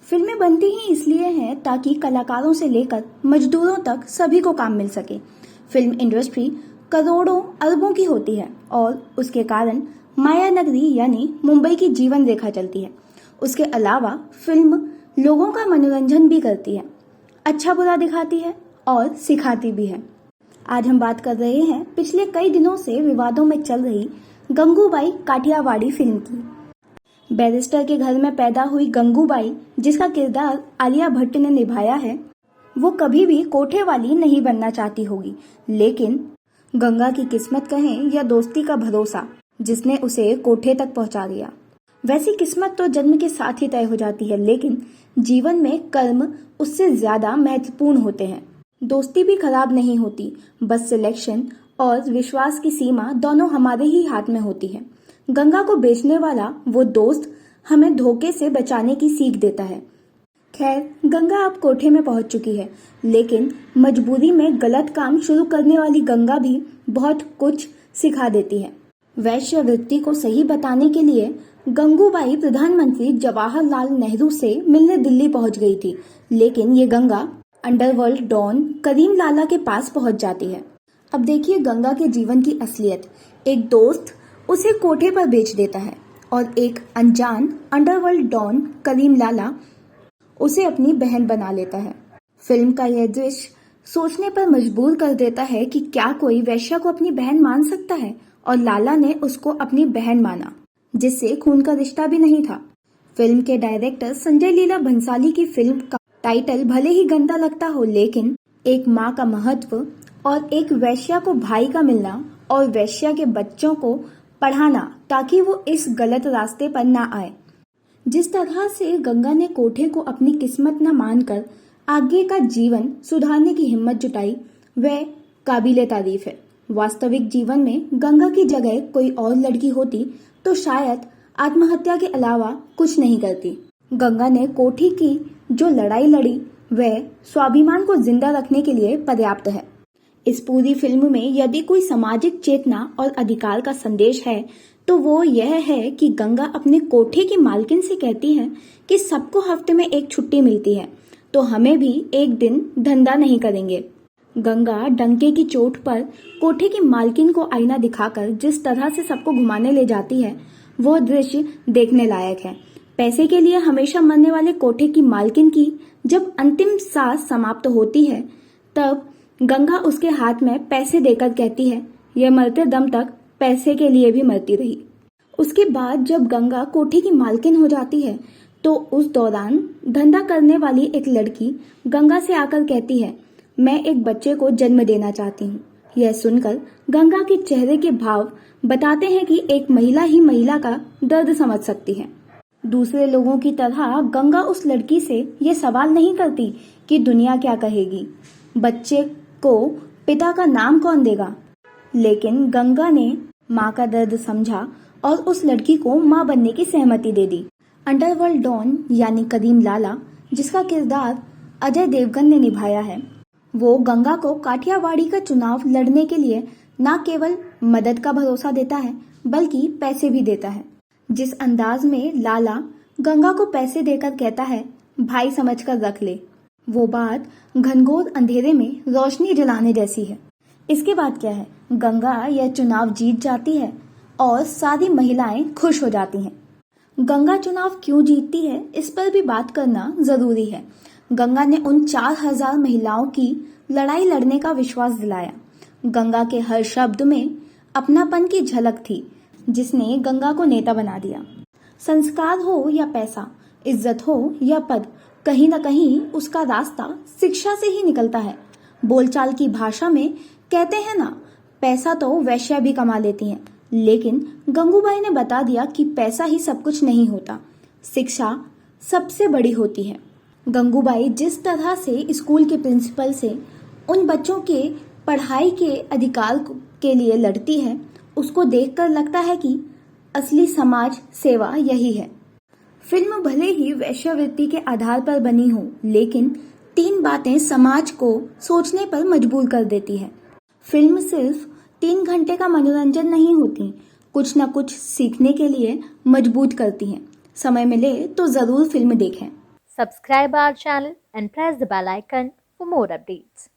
फिल्में बनती ही इसलिए हैं ताकि कलाकारों से लेकर मजदूरों तक सभी को काम मिल सके। फिल्म इंडस्ट्री करोड़ों अरबों की होती है और उसके कारण माया नगरी यानी मुंबई की जीवन रेखा चलती है। उसके अलावा फिल्म लोगों का मनोरंजन भी करती है, अच्छा बुरा दिखाती है और सिखाती भी है। आज हम बात कर रहे हैं पिछले कई दिनों से विवादों में चल रही गंगूबाई काठियावाड़ी फिल्म की। बैरिस्टर के घर में पैदा हुई गंगूबाई, जिसका किरदार आलिया भट्ट ने निभाया है, वो कभी भी कोठे वाली नहीं बनना चाहती होगी, लेकिन गंगा की किस्मत कहें या दोस्ती का भरोसा जिसने उसे कोठे तक पहुंचा दिया। वैसी किस्मत तो जन्म के साथ ही तय हो जाती है, लेकिन जीवन में कर्म उससे ज्यादा महत्वपूर्ण होते हैं। दोस्ती भी खराब नहीं होती, बस सिलेक्शन और विश्वास की सीमा दोनों हमारे ही हाथ में होती है। गंगा को बेचने वाला वो दोस्त हमें धोखे से बचाने की सीख देता है। खैर, गंगा अब कोठे में पहुंच चुकी है, लेकिन मजबूरी में गलत काम शुरू करने वाली गंगा भी बहुत कुछ सिखा देती है। वैश्य वृत्ति को सही बताने के लिए गंगूबाई प्रधानमंत्री जवाहरलाल नेहरू से मिलने दिल्ली पहुंच गई थी, लेकिन ये गंगा अंडरवर्ल्ड डॉन करीम लाला के पास पहुंच जाती है। अब देखिए गंगा के जीवन की असलियत। एक दोस्त उसे कोठे पर बेच देता है और एक अनजान अंडरवर्ल्ड डॉन करीम लाला उसे अपनी बहन बना लेता है। फिल्म का यह दृश्य सोचने पर मजबूर कर देता है कि क्या कोई वैश्या को अपनी बहन मान सकता है, और लाला ने उसको अपनी बहन माना, जिससे खून का रिश्ता भी नहीं था। फिल्म के डायरेक्टर संजय लीला भंसाली की फिल्म का टाइटल भले ही गंदा लगता हो, लेकिन एक माँ का महत्व और एक वैश्या को भाई का मिलना और वैश्या के बच्चों को पढ़ाना ताकि वो इस गलत रास्ते पर ना आए। जिस तरह से गंगा ने कोठे को अपनी किस्मत न मानकर आगे का जीवन सुधारने की हिम्मत जुटाई, वह काबिले तारीफ है। वास्तविक जीवन में गंगा की जगह कोई और लड़की होती तो शायद आत्महत्या के अलावा कुछ नहीं करती। गंगा ने कोठी की जो लड़ाई लड़ी वह स्वाभिमान को जिंदा रखने के लिए पर्याप्त है। इस पूरी फिल्म में यदि कोई सामाजिक चेतना और अधिकार का संदेश है तो वो यह है कि गंगा अपने कोठे की मालकिन से कहती है कि सबको हफ्ते में एक छुट्टी मिलती है, तो हमें भी एक दिन धंधा नहीं करेंगे। गंगा डंके की चोट पर कोठे की मालकिन को आईना दिखाकर जिस तरह से सबको घुमाने ले जाती है, वो दृश्य देखने लायक है। पैसे के लिए हमेशा मरने वाले कोठे की मालकिन की जब अंतिम सांस समाप्त होती है, तब गंगा उसके हाथ में पैसे देकर कहती है, यह मरते दम तक पैसे के लिए भी मरती रही। उसके बाद जब गंगा कोठे की मालकिन हो जाती है, तो उस दौरान धंधा करने वाली एक लड़की गंगा से आकर कहती है, मैं एक बच्चे को जन्म देना चाहती हूँ। यह सुनकर गंगा के चेहरे के भाव बताते हैं कि एक महिला ही महिला का दर्द समझ सकती है। दूसरे लोगों की तरह गंगा उस लड़की से यह सवाल नहीं करती कि दुनिया क्या कहेगी, बच्चे को पिता का नाम कौन देगा, लेकिन गंगा ने माँ का दर्द समझा और उस लड़की को माँ बनने की सहमति दे दी। अंडरवर्ल्ड डॉन यानी करीम लाला, जिसका किरदार अजय देवगन ने निभाया है, वो गंगा को काठियावाड़ी का चुनाव लड़ने के लिए न केवल मदद का भरोसा देता है बल्कि पैसे भी देता है। जिस अंदाज में लाला गंगा को पैसे देकर कहता है, भाई समझकर रख ले, वो बात घनघोर अंधेरे में रोशनी जलाने जैसी है। इसके बाद क्या है, गंगा यह चुनाव जीत जाती है और सारी महिलाएं खुश हो जाती हैं। गंगा चुनाव क्यों जीतती है, इस पर भी बात करना जरूरी है। गंगा ने उन 4000 महिलाओं की लड़ाई लड़ने का विश्वास दिलाया। गंगा के हर शब्द में अपनापन की झलक थी, जिसने गंगा को नेता बना दिया। संस्कार हो या पैसा, इज्जत हो या पद, कहीं न कहीं उसका रास्ता शिक्षा से ही निकलता है। बोलचाल की भाषा में कहते हैं ना, पैसा तो वैश्या भी कमा लेती हैं, लेकिन गंगूबाई ने बता दिया कि पैसा ही सब कुछ नहीं होता, शिक्षा सबसे बड़ी होती है। गंगूबाई जिस तरह से स्कूल के प्रिंसिपल से उन बच्चों के पढ़ाई के अधिकार के लिए लड़ती है, उसको देखकर लगता है कि असली समाज सेवा यही है। फिल्म भले ही वैश्यावृत्ति के आधार पर बनी हो, लेकिन 3 बातें समाज को सोचने पर मजबूर कर देती है। फिल्म सिर्फ 3 घंटे का मनोरंजन नहीं होती, कुछ न कुछ सीखने के लिए मजबूर करती हैं। समय मिले तो जरूर फिल्म देखें। Subscribe our channel and press the bell icon for more updates.